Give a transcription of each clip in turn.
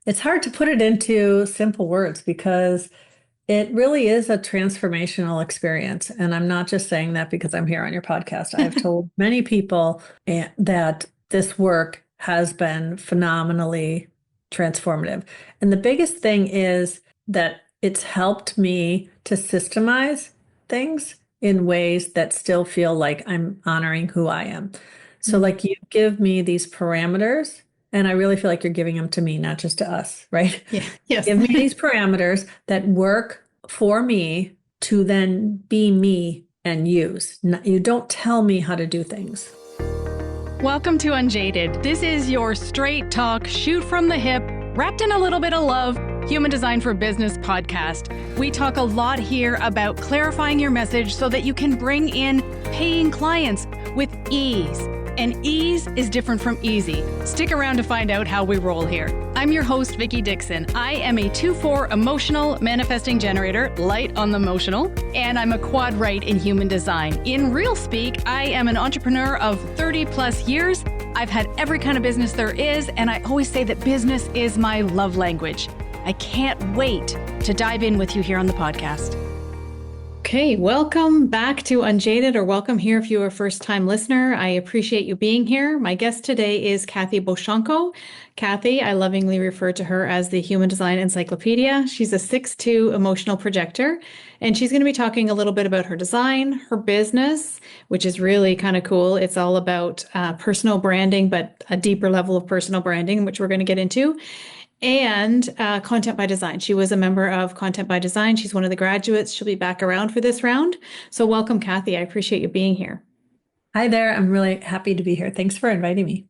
it's hard to put it into simple words because it really is a transformational experience. And I'm not just saying that because I'm here on your podcast. I have told many people that this work has been phenomenally transformative. And the biggest thing is that it's helped me to systemize things in ways that still feel like I'm honoring who I am. So, Mm. like, you give me these parameters, and I really feel like you're giving them to me, not just to us, right? Yeah. Yes. Give me these parameters that work for me to then be me and use. You don't tell me how to do things. Welcome to Unjaded. This is your straight talk, shoot from the hip, wrapped in a little bit of love, human design for business podcast. We talk a lot here about clarifying your message so that you can bring in paying clients with ease. And ease is different from easy. Stick around to find out how we roll here. I'm your host, Vickie Dickson. I am a 2-4 emotional manifesting generator, light on the emotional, and I'm a quad right in human design. In real speak, I am an entrepreneur of 30 plus years. I've had every kind of business there is, and I always say that business is my love language. I can't wait to dive in with you here on the podcast. Okay, welcome back to Unjaded, or welcome here if you're a first-time listener. I appreciate you being here. My guest today is Kathy Bochonko. Kathy, I lovingly refer to her as the Human Design Encyclopedia. She's a 6'2" emotional projector, and she's going to be talking a little bit about her design, her business, which is really kind of cool. It's all about personal branding, but a deeper level of personal branding, which we're going to get into. And Content by Design. She was a member of Content by Design. She's one of the graduates. She'll be back around for this round. So welcome, Kathy. I appreciate you being here. Hi there. I'm really happy to be here. Thanks for inviting me.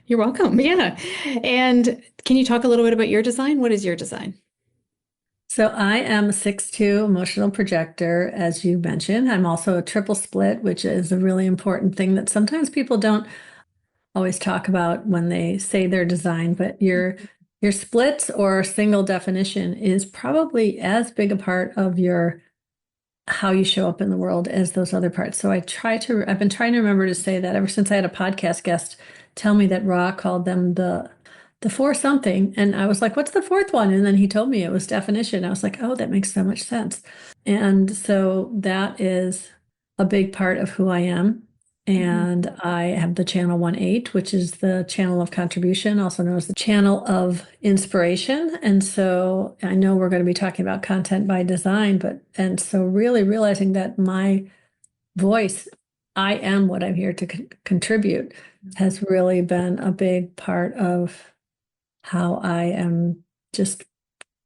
You're welcome. Yeah. And can you talk a little bit about your design? What is your design? So I am a 6'2" emotional projector, as you mentioned. I'm also a triple split, which is a really important thing that sometimes people don't always talk about when they say their design, but your splits or single definition is probably as big a part of your how you show up in the world as those other parts. So I've been trying to remember to say that ever since I had a podcast guest tell me that Ra called them the four something. And I was like, what's the fourth one? And then he told me it was definition. I was like, oh, that makes so much sense. And so that is a big part of who I am. And I have the channel 1/8, which is the channel of contribution, also known as the channel of inspiration. And so I know we're going to be talking about content by design, and so really realizing that my voice, I am what I'm here to contribute, has really been a big part of how I am just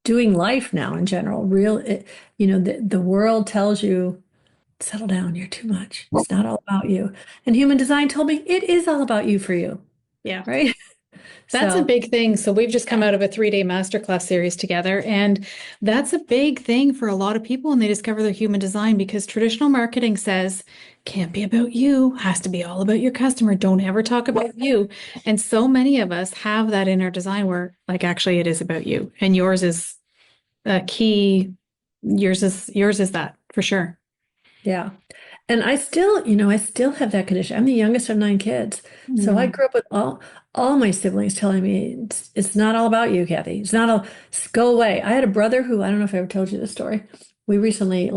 doing life now in general. The world tells you, settle down, you're too much. It's not all about you. And human design told me it is all about you for you. Yeah. Right. That's a big thing. So we've just come out of a 3-day masterclass series together, and that's a big thing for a lot of people when they discover their human design, because traditional marketing says can't be about you, has to be all about your customer. Don't ever talk about you. And so many of us have that in our design where, like, actually it is about you, and yours is a key. Yours is that for sure. Yeah. And I still have that condition. I'm the youngest of 9 kids. So I grew up with all my siblings telling me it's not all about you, Kathy. It's not all, go away. I had a brother who, I don't know if I ever told you this story. We recently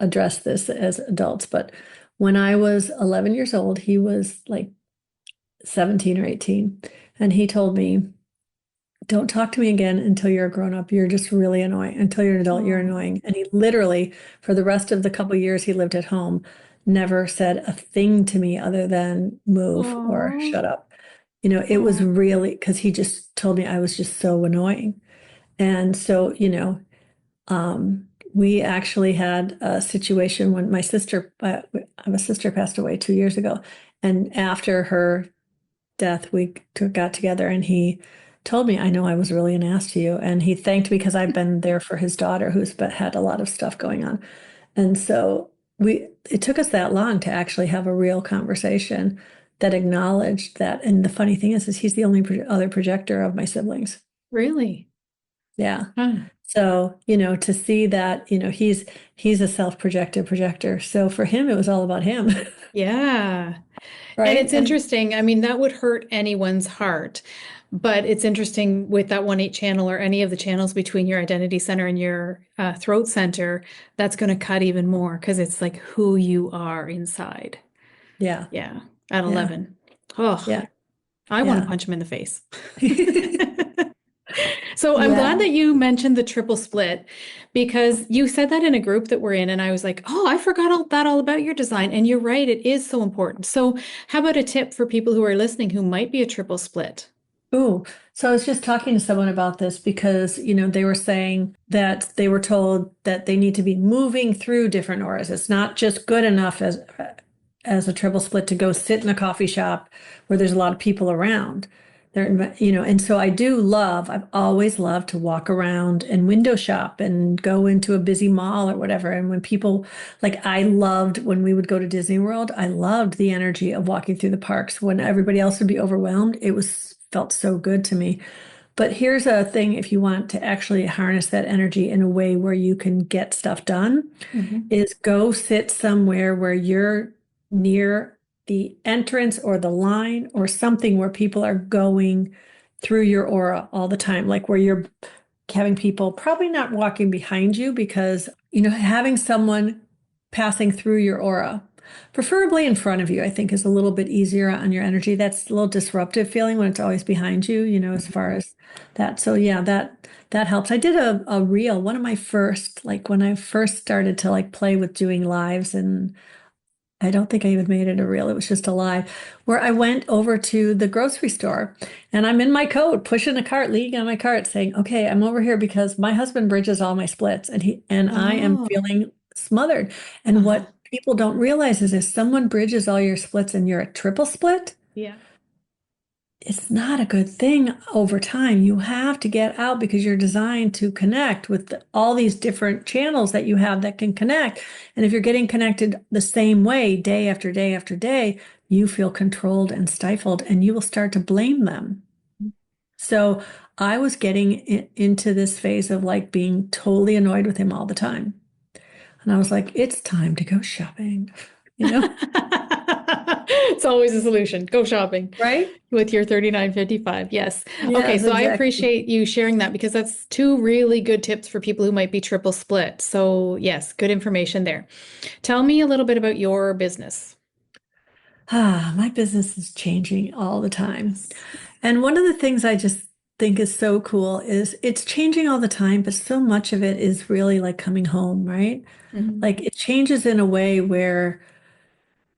addressed this as adults, but when I was 11 years old, he was like 17 or 18. And he told me, don't talk to me again until you're a grown up. You're just really annoying. Until you're an adult, you're annoying. And he literally, for the rest of the couple years he lived at home, never said a thing to me other than move or shut up. It was really because he just told me I was just so annoying. And so, we actually had a situation when I have a sister passed away 2 years ago. And after her death, we got together and he told me, I know I was really an ass to you. And he thanked me because I've been there for his daughter who's had a lot of stuff going on. And so it took us that long to actually have a real conversation that acknowledged that. And the funny thing is he's the only other projector of my siblings. Really? Yeah. Huh. So, to see that, he's a self-projected projector. So for him, it was all about him. Yeah. Right. And it's interesting. I mean, that would hurt anyone's heart. But it's interesting with that 1-8 channel or any of the channels between your identity center and your throat center, that's going to cut even more because it's like who you are inside. Yeah. Yeah. At Yeah. 11. Oh, Yeah. I want to Yeah. punch him in the face. So I'm glad Yeah. that you mentioned the triple split because you said that in a group that we're in, and I was like, oh, I forgot all about your design. And you're right, it is so important. So how about a tip for people who are listening who might be a triple split? Ooh, so I was just talking to someone about this because, they were saying that they were told that they need to be moving through different auras. It's not just good enough as a triple split to go sit in a coffee shop where there's a lot of people around. And so I've always loved to walk around and window shop and go into a busy mall or whatever. And when people, like, I loved when we would go to Disney World, I loved the energy of walking through the parks when everybody else would be overwhelmed. It was felt so good to me. But here's a thing if you want to actually harness that energy in a way where you can get stuff done, Mhm. is go sit somewhere where you're near the entrance or the line or something where people are going through your aura all the time, like where you're having people probably not walking behind you because, having someone passing through your aura, preferably in front of you, I think is a little bit easier on your energy. That's a little disruptive feeling when it's always behind you, as far as that. So yeah, that helps. I did a reel, one of my first, like when I first started to like play with doing lives, and I don't think I even made it a reel. It was just a live where I went over to the grocery store and I'm in my coat, pushing a cart, leaning on my cart, saying, "Okay, I'm over here because my husband bridges all my splits and I am Oh, feeling smothered." And uh-huh. what people don't realize is if someone bridges all your splits and you're a triple split, Yeah. it's not a good thing over time. You have to get out because you're designed to connect with all these different channels that you have that can connect. And if you're getting connected the same way day after day after day, you feel controlled and stifled and you will start to blame them. So I was getting into this phase of like being totally annoyed with him all the time. And I was like, it's time to go shopping, you know? It's always a solution. Go shopping Right? with your 39.55. Yes. Okay, Yes, so I exactly. appreciate you sharing that because that's two really good tips for people who might be triple split. So, yes, good information there. Tell me a little bit about your business. My business is changing all the time. Yes. And one of the things I just think is so cool is it's changing all the time, but so much of it is really like coming home, right? Mhm. Like it changes in a way where,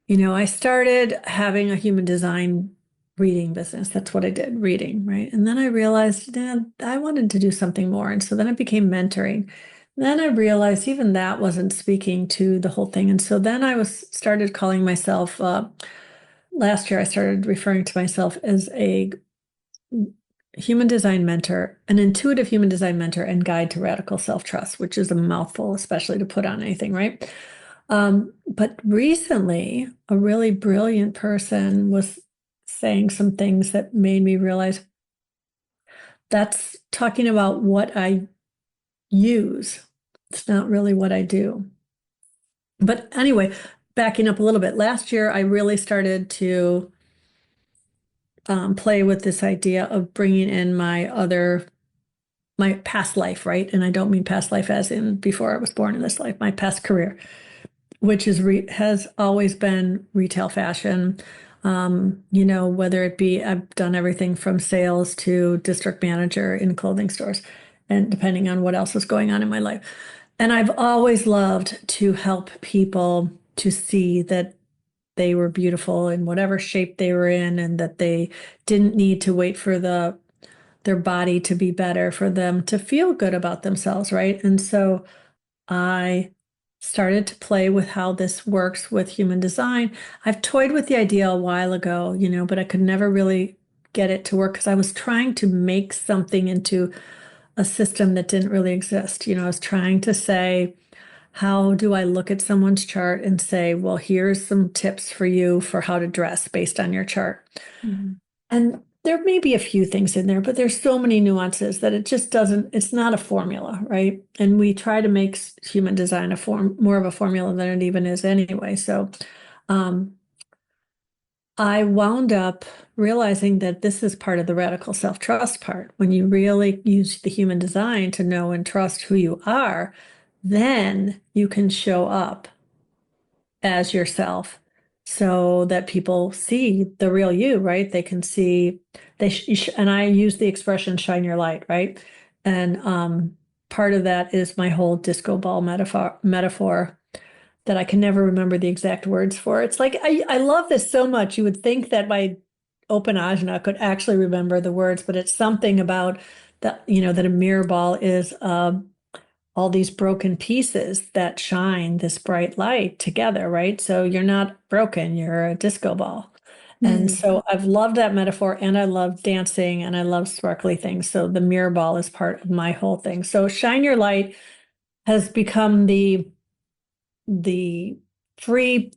I started having a human design reading business. That's what I did, reading, right? And then I realized, I wanted to do something more. And so then it became mentoring. Then I realized even that wasn't speaking to the whole thing. And so then I was started calling myself, last year I started referring to myself as a human design mentor, an intuitive human design mentor, and guide to radical self-trust, which is a mouthful, especially to put on anything, right? But recently, a really brilliant person was saying some things that made me realize that's talking about what I use. It's not really what I do. But anyway, backing up a little bit, last year I really started to play with this idea of bringing in my past life, right? And I don't mean past life as in before I was born in this life, my past career, which has always been retail fashion. Whether it be I've done everything from sales to district manager in clothing stores, and depending on what else was going on in my life. And I've always loved to help people to see that they were beautiful in whatever shape they were in, and that they didn't need to wait for their body to be better for them to feel good about themselves, right? And so I started to play with how this works with human design. I've toyed with the idea a while ago, but I could never really get it to work because I was trying to make something into a system that didn't really exist. I was trying to say, how do I look at someone's chart and say, well, here's some tips for you for how to dress based on your chart? Mhm. And there may be a few things in there, but there's so many nuances that it just doesn't, it's not a formula, right? And we try to make human design more of a formula than it even is anyway. So um, I wound up realizing that this is part of the radical self-trust part. When you really use the human design to know and trust who you are, then you can show up as yourself so that people see the real you, right? They can see and I use the expression shine your light, right? And part of that is my whole disco ball metaphor that I can never remember the exact words for. It's like I love this so much. You would think that my open ajna could actually remember the words, but it's something about that, that a mirror ball is all these broken pieces that shine this bright light together, right? So you're not broken, you're a disco ball. And Mm. so I've loved that metaphor, and I love dancing and I love sparkly things. So the mirror ball is part of my whole thing. So shine your light has become the free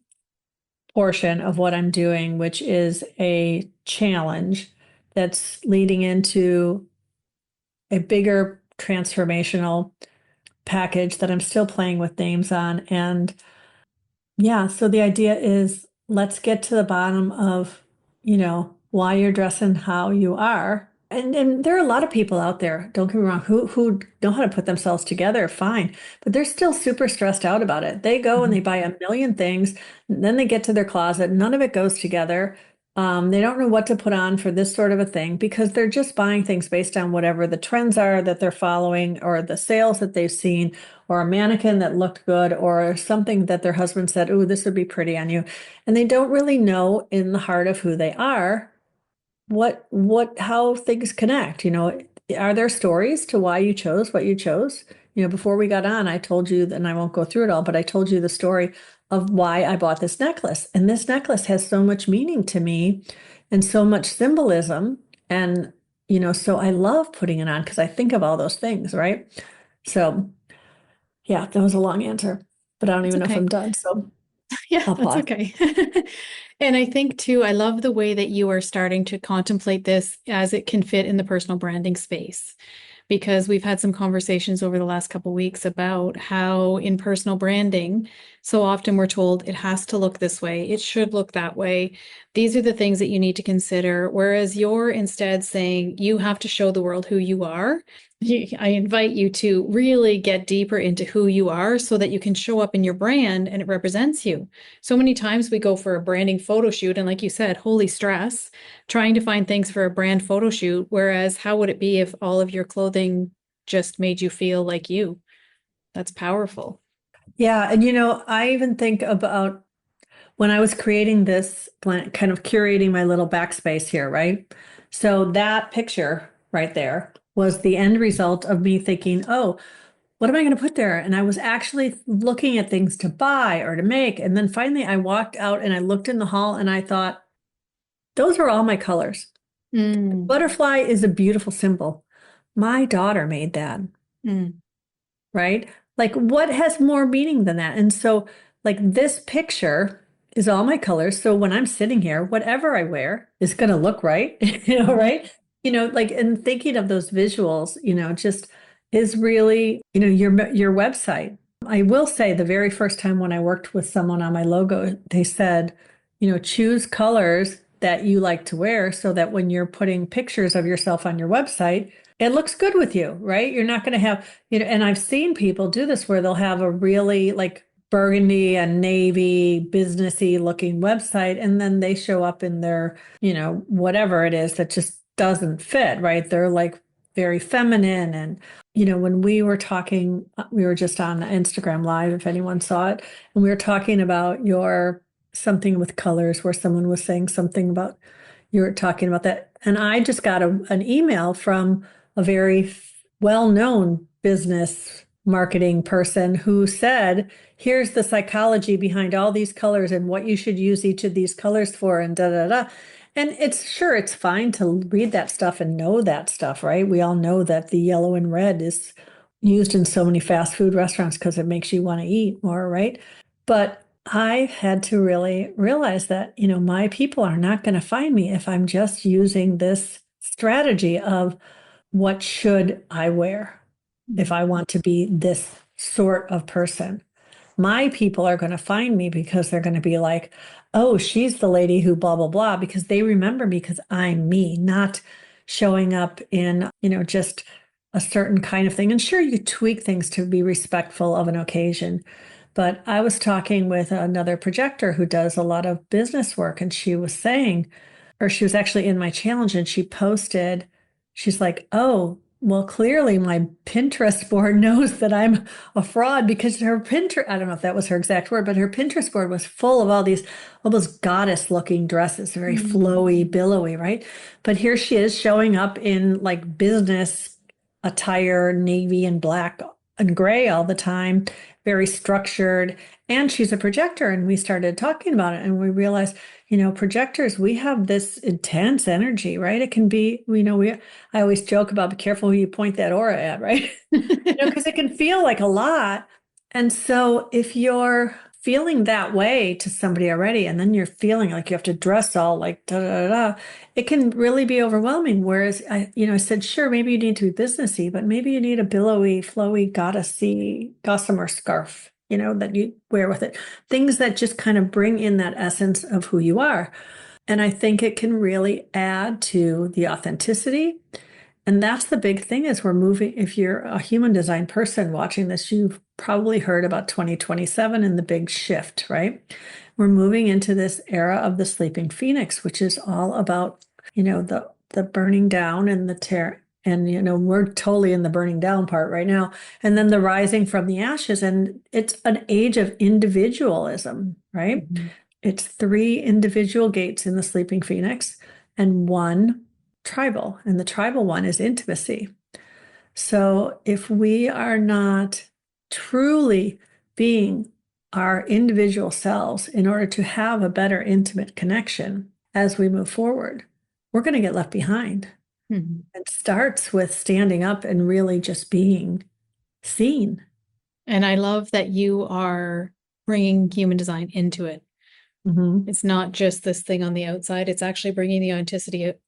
portion of what I'm doing, which is a challenge that's leading into a bigger transformational package that I'm still playing with names on. And yeah, so the idea is let's get to the bottom of, why you're dressing how you are. And there are a lot of people out there, don't get me wrong, who know how to put themselves together, fine, but they're still super stressed out about it. They go and they buy a million things, and then they get to their closet, none of it goes together. They don't know what to put on for this sort of a thing because they're just buying things based on whatever the trends are that they're following, or the sales that they've seen, or a mannequin that looked good, or something that their husband said, "Oh, this would be pretty on you." And they don't really know in the heart of who they are how things connect. Are there stories to why you chose what you chose? Before we got on, I told you, and I won't go through it all, but I told you the story of why I bought this necklace. And this necklace has so much meaning to me and so much symbolism. And, so I love putting it on because I think of all those things, right? So, yeah, that was a long answer, but I don't It's even know if okay. I'm done. So Yeah, I'll that's pause. okay. And I think too, I love the way that you are starting to contemplate this as it can fit in the personal branding space. Because we've had some conversations over the last couple of weeks about how in personal branding, so often we're told it has to look this way, it should look that way. These are the things that you need to consider. Whereas you're instead saying you have to show the world who you are. I invite you to really get deeper into who you are so that you can show up in your brand and it represents you. So many times we go for a branding photo shoot, and like you said, holy stress, trying to find things for a brand photo shoot. Whereas, how would it be if all of your clothing just made you feel like you? That's powerful. Yeah. And, I even think about when I was creating this plan, kind of curating my little backspace here, right? So that picture right there was the end result of me thinking, oh, what am I going to put there? And I was actually looking at things to buy or to make. And then finally I walked out and I looked in the hall and I thought, those are all my colors. Mm, Butterfly is a beautiful symbol. My daughter made that. mm, Right? Like, what has more meaning than that? And so, like, this picture is all my colors. So when I'm sitting here, whatever I wear is going to look right, mhm, right? Like, and thinking of those visuals, just is really, your website. I will say the very first time when I worked with someone on my logo, they said, choose colors that you like to wear so that when you're putting pictures of yourself on your website, it looks good with you, right? You're not going to have, and I've seen people do this where they'll have a really like burgundy and navy businessy looking website, and then they show up in their, whatever it is that just doesn't fit, right? They're like very feminine. And, when we were talking, we were just on Instagram Live, if anyone saw it, and we were talking about your something with colors where someone was saying something about you were talking about that. And I just got an email from a very well-known business marketing person who said, here's the psychology behind all these colors and what you should use each of these colors for, and da da da. And it's fine to read that stuff and know that stuff, right? We all know that the yellow and red is used in so many fast food restaurants because it makes you want to eat more, right? But I had to really realize that, my people are not going to find me if I'm just using this strategy of what should I wear if mm, I want to be this sort of person, my people are going to find me because they're going to be like, oh, she's the lady who blah, blah, blah, because they remember me because I'm me, not showing up in, just a certain kind of thing. And sure, you tweak things to be respectful of an occasion. But I was talking with another projector who does a lot of business work, and she was saying, or she was actually in my challenge, and she posted, she's like, oh, well, clearly my Pinterest board knows that I'm a fraud because her Pinterest, I don't know if that was her exact word, but her Pinterest board was full of all these almost goddess looking dresses, very flowy, billowy, right? But here she is showing up in like business attire, navy and black and gray all the time, very structured. And she's a projector. And we started talking about it, and we realized, projectors, we have this intense energy, right? It can be, I always joke about be careful who you point that aura at, right? Because it can feel like a lot. And so if you're feeling that way to somebody already, and then you're feeling like you have to dress all like da da da, it can really be overwhelming. Whereas I said, sure, maybe you need to be businessy, but maybe you need a billowy, flowy, goddessy gossamer scarf, that you wear with it. Things that just kind of bring in that essence of who you are. And I think it can really add to the authenticity. And that's the big thing is we're moving. If you're a human design person watching this, you've probably heard about 2027 and the big shift, right? We're moving into this era of the sleeping phoenix, which is all about, the burning down and the tear. And, we're totally in the burning down part right now. And then the rising from the ashes. And it's an age of individualism, right? Mm-hmm. It's 3 individual gates in the sleeping phoenix and 1 tribal. And the tribal one is intimacy. So if we are not truly being our individual selves in order to have a better intimate connection as we move forward, we're going to get left behind. Mm-hmm. It starts with standing up and really just being seen. And I love that you are bringing human design into it. Mm-hmm. It's not just this thing on the outside. It's actually bringing the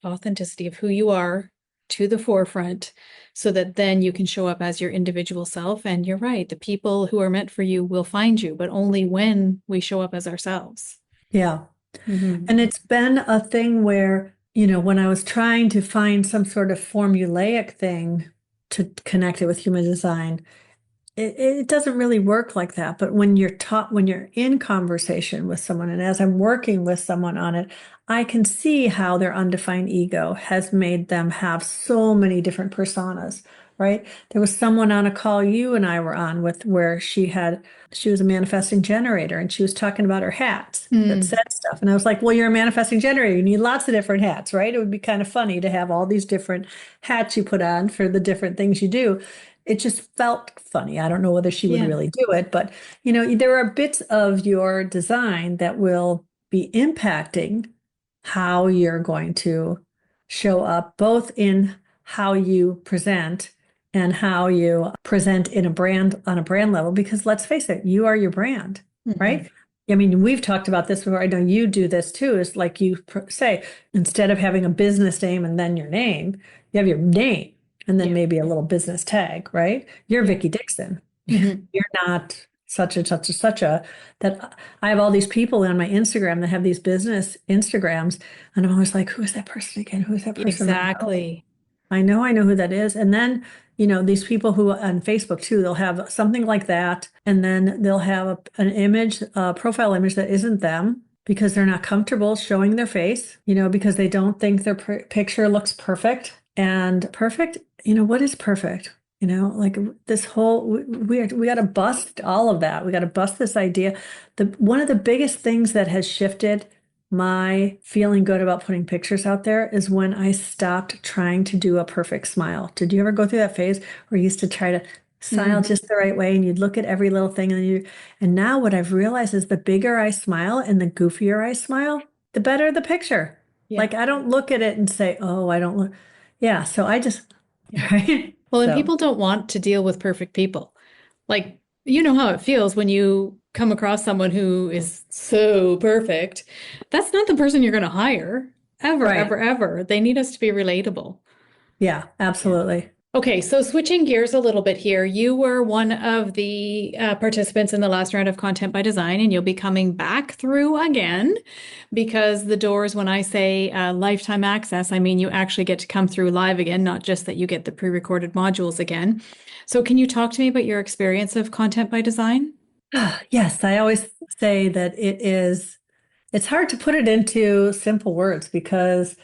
authenticity of who you are to the forefront so that then you can show up as your individual self. And you're right. The people who are meant for you will find you, but only when we show up as ourselves. Yeah. Mm-hmm. And it's been a thing where, when I was trying to find some sort of formulaic thing to connect it with human design, it doesn't really work like that. But when you're in conversation with someone, and as I'm working with someone on it, I can see how their undefined ego has made them have so many different personas, right? There was someone on a call you and I were on with where she was a manifesting generator, and she was talking about her hats that said stuff. And I was like, well, you're a manifesting generator. You need lots of different hats, right? It would be kind of funny to have all these different hats you put on for the different things you do. It just felt funny. I don't know whether she would really do it, but there are bits of your design that will be impacting how you're going to show up, both in how you present and how you present on a brand level, because let's face it, you are your brand, right? I mean, we've talked about this before. I know you do this too. Is like you say, instead of having a business name and then your name, you have your name. And then maybe a little business tag, right? You're Vickie Dickson. Mm-hmm. You're not such a, that I have all these people on my Instagram that have these business Instagrams. And I'm always like, who is that person again? Who is that person? Exactly. I know who that is. And then, these people who on Facebook too, they'll have something like that. And then they'll have an image, a profile image that isn't them, because they're not comfortable showing their face, because they don't think their picture looks perfect. And perfect, what is perfect? Like this whole, we got to bust all of that. We got to bust this idea. One of the biggest things that has shifted my feeling good about putting pictures out there is when I stopped trying to do a perfect smile. Did you ever go through that phase where you used to try to smile just the right way and you'd look at every little thing and now what I've realized is the bigger I smile and the goofier I smile, the better the picture. Yeah. Like I don't look at it and say, oh, I don't look. Yeah. So I just, right. Well, and people don't want to deal with perfect people. Like, how it feels when you come across someone who is so perfect. That's not the person you're going to hire ever, ever, ever. They need us to be relatable. Yeah, absolutely. Okay, so switching gears a little bit here, you were one of the participants in the last round of Content by Design, and you'll be coming back through again because the doors, when I say lifetime access, I mean you actually get to come through live again, not just that you get the pre-recorded modules again. So, can you talk to me about your experience of Content by Design? Yes, I always say that it's hard to put it into simple words because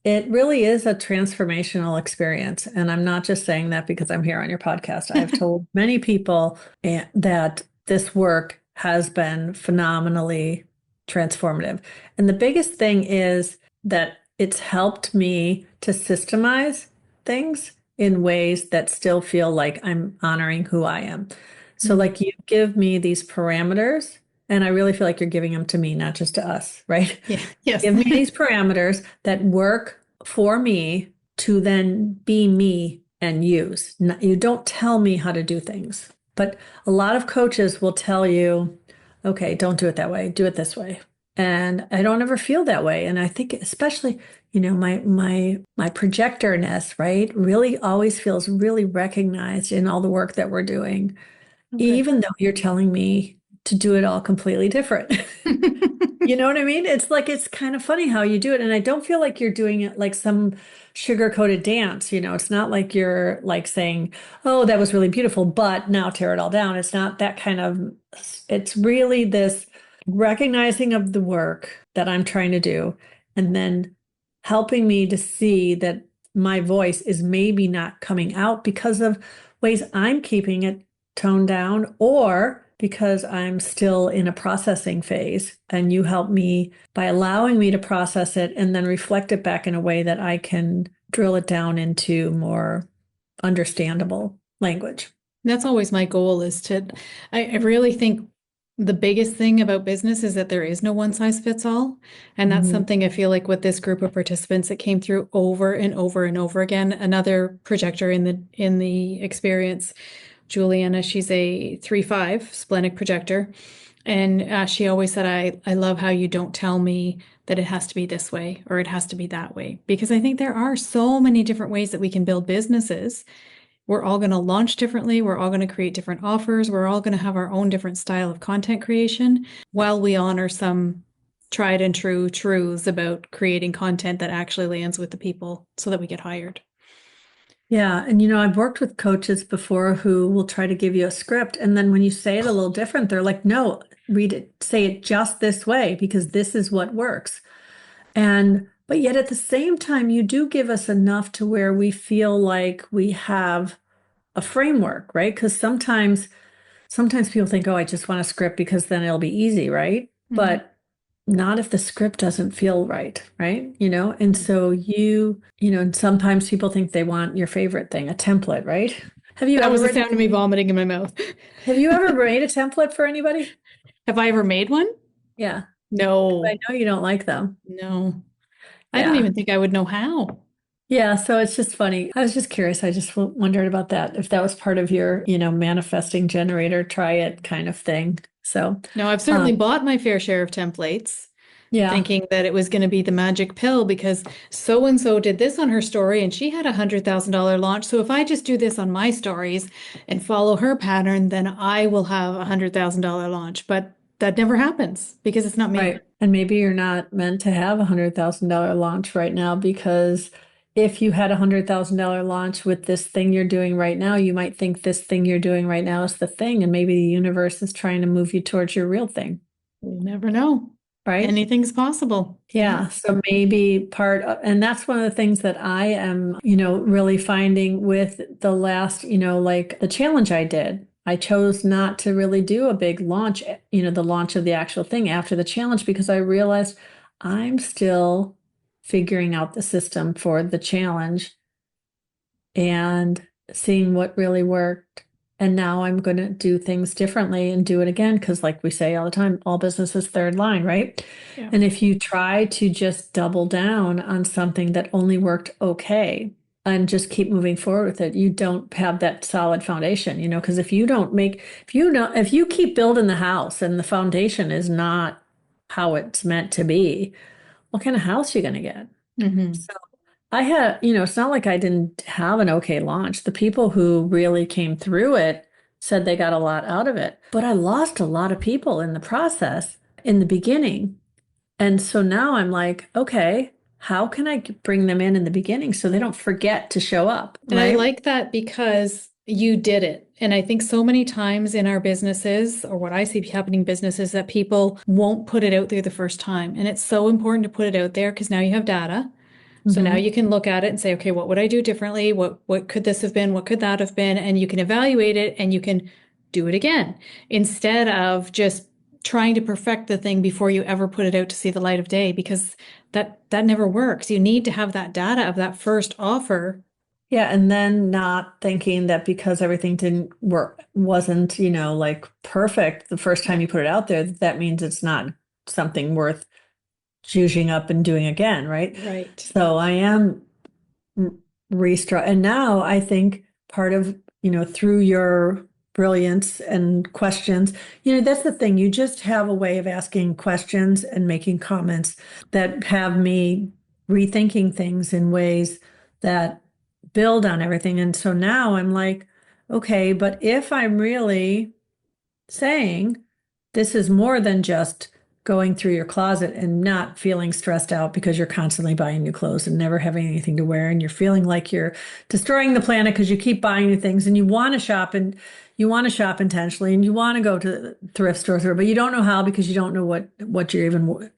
it really is a transformational experience. And I'm not just saying that because I'm here on your podcast. I've told many people that this work has been phenomenally transformative. And the biggest thing is that it's helped me to systemize things in ways that still feel like I'm honoring who I am. So, Mm. like, you give me these parameters, and I really feel like you're giving them to me, not just to us, right? Yeah, yes. Give me these parameters that work for me to then be me and use. You don't tell me how to do things, but a lot of coaches will tell you, okay, don't do it that way, do it this way. And I don't ever feel that way. And I think especially, my projectorness, right, really always feels really recognized in all the work that we're doing, Okay. even though you're telling me to do it all completely different. You know what I mean? It's like, it's kind of funny how you do it. And I don't feel like you're doing it like some sugar-coated dance. It's not like you're like saying, oh, that was really beautiful, but now tear it all down. It's not that kind of, it's really this recognizing of the work that I'm trying to do and then helping me to see that my voice is maybe not coming out because of ways I'm keeping it toned down or because I'm still in a processing phase. And you help me by allowing me to process it and then reflect it back in a way that I can drill it down into more understandable language. That's always my goal is I really think the biggest thing about business is that there is no one size fits all. And that's Mhm. something I feel like with this group of participants that came through over and over and over again. Another projector in the experience, Juliana, she's a 3-5 splenic projector. And she always said, I love how you don't tell me that it has to be this way or it has to be that way. Because I think there are so many different ways that we can build businesses. We're all going to launch differently. We're all going to create different offers. We're all going to have our own different style of content creation while we honor some tried and true truths about creating content that actually lands with the people so that we get hired. Yeah. And I've worked with coaches before who will try to give you a script. And then when you say it a little different, they're like, no, read it, say it just this way because this is what works. But yet at the same time, you do give us enough to where we feel like we have a framework, right? Because sometimes people think, oh, I just want a script because then it'll be easy, right? Mhm. But not if the script doesn't feel right, right? And so and sometimes people think they want your favorite thing, a template, right? Have you That ever was the written, sound of me vomiting in my mouth. have you ever made a template for anybody? Have I ever made one? Yeah. I No, know you don't like them. no. I don't Yeah. even think I would know how. Yeah, so it's just funny. I was just curious. I just wondered about that. If that was part of your, manifesting generator, try it kind of thing. So, No, I've certainly um, bought my fair share of templates, yeah, thinking that it was going to be the magic pill because so and so did this on her story and she had $100,000 launch. So if I just do this on my stories and follow her pattern, then I will have $100,000 launch. But that never happens because it's not me. right. And maybe you're not meant to have $100,000 launch right now because if you had $100,000 launch with this thing you're doing right now, you might think this thing you're doing right now is the thing, and maybe the universe is trying to move you towards your real thing, You never know. right? Anything's possible. Yeah. Yeah, so maybe and that's one of the things that I am, really finding with the last, like the challenge I did. I chose not to really do a big launch, the launch of the actual thing after the challenge because I realized I'm still figuring out the system for the challenge and seeing what really worked. And now I'm going to do things differently and do it again because, like we say all the time, all business is third line, right? Yeah. And if you try to just double down on something that only worked okay and just keep moving forward with it, you don't have that solid foundation, because if you keep building the house and the foundation is not how it's meant to be, what kind of house are you going to get? Hmm. I had, it's not like I didn't have an okay launch. The people who really came through it said they got a lot out of it, but I lost a lot of people in the process in the beginning. And so now I'm like, okay, how can I bring them in the beginning so they don't forget to show up, And I right? like that because you did it. And I think so many times in our businesses, or what I see happening in businesses, that people won't put it out there the first time. And it's so important to put it out there because now you have data. So now Hmm. you can look at it and say, okay, what would I do differently? What could this have been? What could that have been? And you can evaluate it and you can do it again instead of just trying to perfect the thing before you ever put it out to see the light of day, because that never works. You need to have that data of that first offer. Yeah, and then not thinking that because everything didn't work, wasn't, like perfect the first time Yeah, you put it out there, that means it's not something worth zhuzhing up and doing again, right? right. So I am restructure. And now I think part of, through your brilliance and questions, that's the thing. You just have a way of asking questions and making comments that have me rethinking things in ways that build on everything. And so now I'm like, okay, but if I'm really saying this is more than just going through your closet and not feeling stressed out because you're constantly buying new clothes and never having anything to wear, and you're feeling like you're destroying the planet because you keep buying new things and you want to shop, and you want to shop intentionally, and you want to go to the thrift stores, but you don't know how because you don't know what your even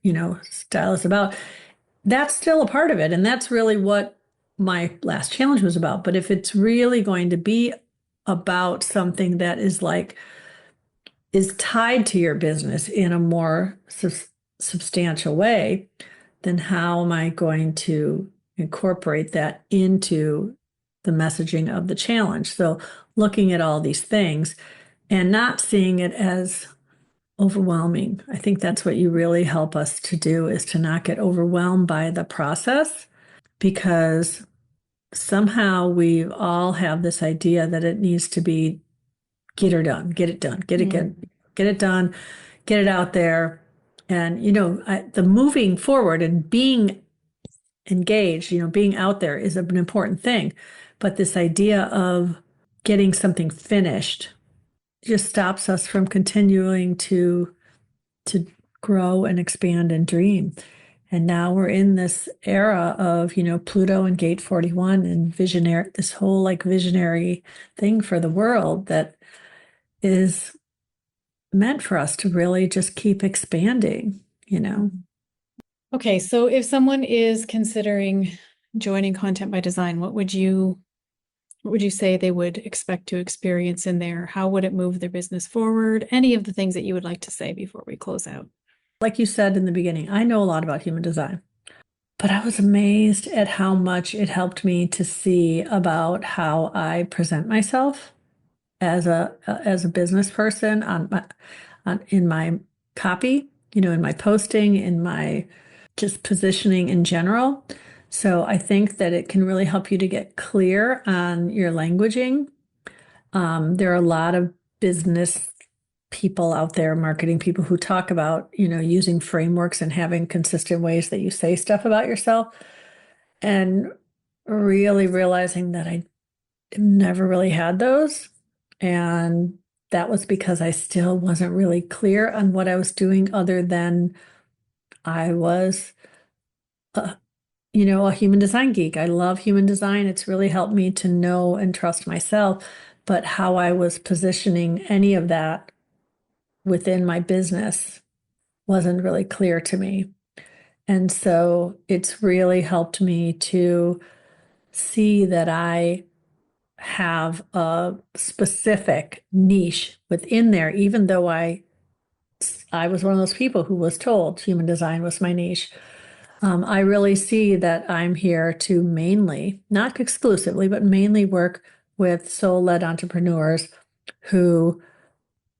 style is about. That's still a part of it, and that's really what my last challenge was about. But if it's really going to be about something that is tied to your business in a more substantial way, then how am I going to incorporate that into the messaging of the challenge? So looking at all these things and not seeing it as overwhelming. I think that's what you really help us to do, is to not get overwhelmed by the process, because somehow we all have this idea that it needs to be get her done, get it done, get it done, get it out there. And, the moving forward and being engaged, being out there is an important thing. But this idea of getting something finished just stops us from continuing to grow and expand and dream. And now we're in this era of, Pluto and Gate 41 and visionary, this whole like visionary thing for the world that is meant for us to really just. Keep expanding. Okay, so if someone is considering joining Content by Design, what would you say they would expect to experience in there? How would it move their business forward? Any of the things that you would like to say before we close out? Like you said in the beginning, I know a lot about human design, but I was amazed at how much it helped me to see about how I present myself as a business person in my copy, in my posting, in my just positioning in general. So I think that it can really help you to get clear on your languaging. There are a lot of business people out there, marketing people, who talk about, using frameworks and having consistent ways that you say stuff about yourself, and really realizing that I never really had those. And that was because I still wasn't really clear on what I was doing, other than I was, a, a human design geek. I love human design. It's really helped me to know and trust myself. But how I was positioning any of that within my business wasn't really clear to me. And so it's really helped me to see that I have a specific niche within there, even though I was one of those people who was told human design was my niche. I really see that I'm here to mainly, not exclusively, but mainly work with soul-led entrepreneurs who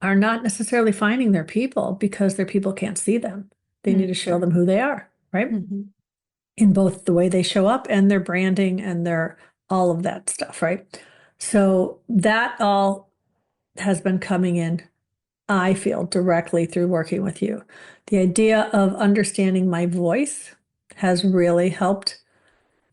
are not necessarily finding their people because their people can't see them. They need to show them who they are, right? Mm-hmm. In both the way they show up and their branding and their all of that stuff, right? So that all has been coming in, I feel, directly through working with you. The idea of understanding my voice has really helped,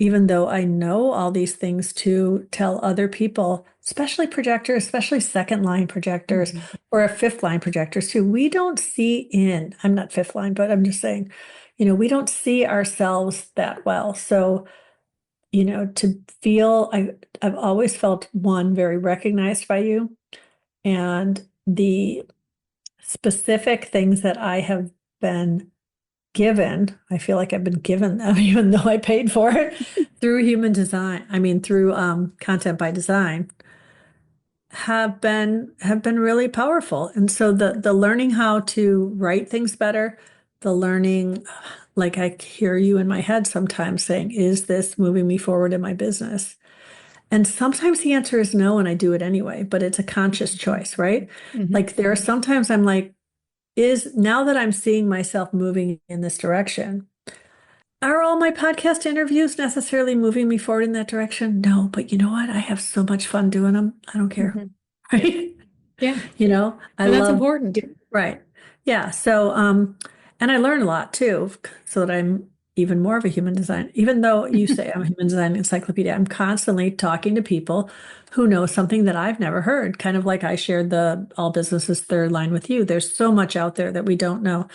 even though I know all these things, to tell other people, especially projectors, especially second line projectors or fifth line projectors too. We don't see in, I'm not fifth line, but I'm just saying, we don't see ourselves that well. So, to feel, I've always felt, one, very recognized by you, and the specific things that I have been given, I feel like I've been given them, even though I paid for it through human design. I mean, through content by design, have been really powerful. And so the learning how to write things better, the learning, like I hear you in my head sometimes saying, is this moving me forward in my business? And sometimes the answer is no, and I do it anyway, but it's a conscious choice, right? Like there are sometimes I'm like, now that I'm seeing myself moving in this direction, are all my podcast interviews necessarily moving me forward in that direction? No, but you know what? I have so much fun doing them. I don't care. Right? Yeah. I And that's love, important. right. Yeah. So, and I learn a lot too, so that I'm even more of a human design. Even though you say I'm a human design encyclopedia, I'm constantly talking to people who know something that I've never heard. Kind of like I shared the All Businesses third line with you. There's so much out there that we don't know.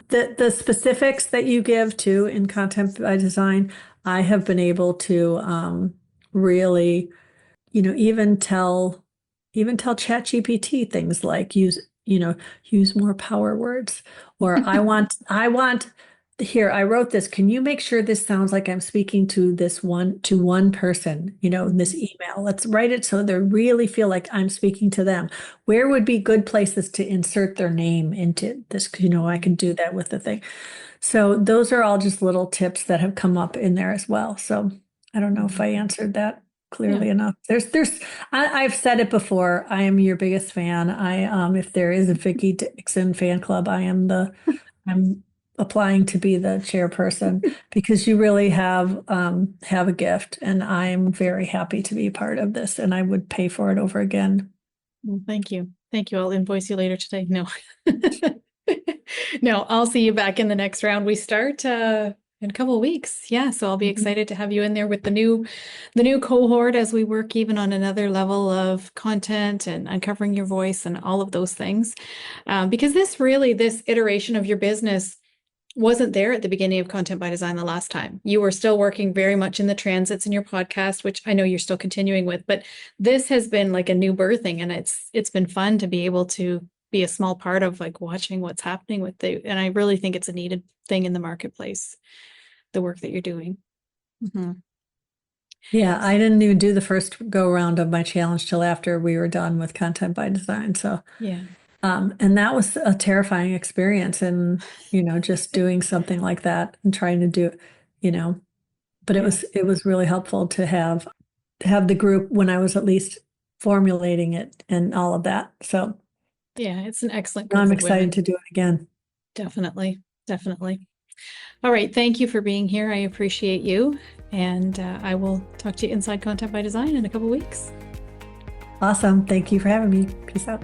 The specifics that you give too in content by design, I have been able to really, even tell ChatGPT things like use more power words, or I want here, I wrote this. Can you make sure this sounds like I'm speaking to one person, in this email? Let's write it so they really feel like I'm speaking to them. Where would be good places to insert their name into this? I can do that with the thing. So those are all just little tips that have come up in there as well. So I don't know if I answered that clearly enough. I've said it before. I am your biggest fan. If there is a Vickie Dickson fan club, I'm applying to be the chairperson, because you really have a gift, and I'm very happy to be a part of this, and I would pay for it over again. Well, thank you. Thank you. I'll invoice you later today. No. No, I'll see you back in the next round. We start in a couple of weeks. Yeah, so I'll be excited to have you in there with the new cohort as we work even on another level of content and uncovering your voice and all of those things. Because this iteration of your business wasn't there at the beginning of Content by Design the last time. You were still working very much in the transits in your podcast, which I know you're still continuing with, but this has been like a new birthing, and it's been fun to be able to be a small part of like watching what's happening with and I really think it's a needed thing in the marketplace, the work that you're doing. Yeah, I didn't even do the first go around of my challenge till after we were done with Content by Design. So yeah. And that was a terrifying experience, and just doing something like that and trying to do, but it was really helpful to have the group when I was at least formulating it and all of that. So yeah, it's an excellent group I'm of excited women. to do it again. Definitely. All right, thank you for being here. I appreciate you, and I will talk to you inside Content by Design in a couple weeks. Awesome. Thank you for having me. Peace out.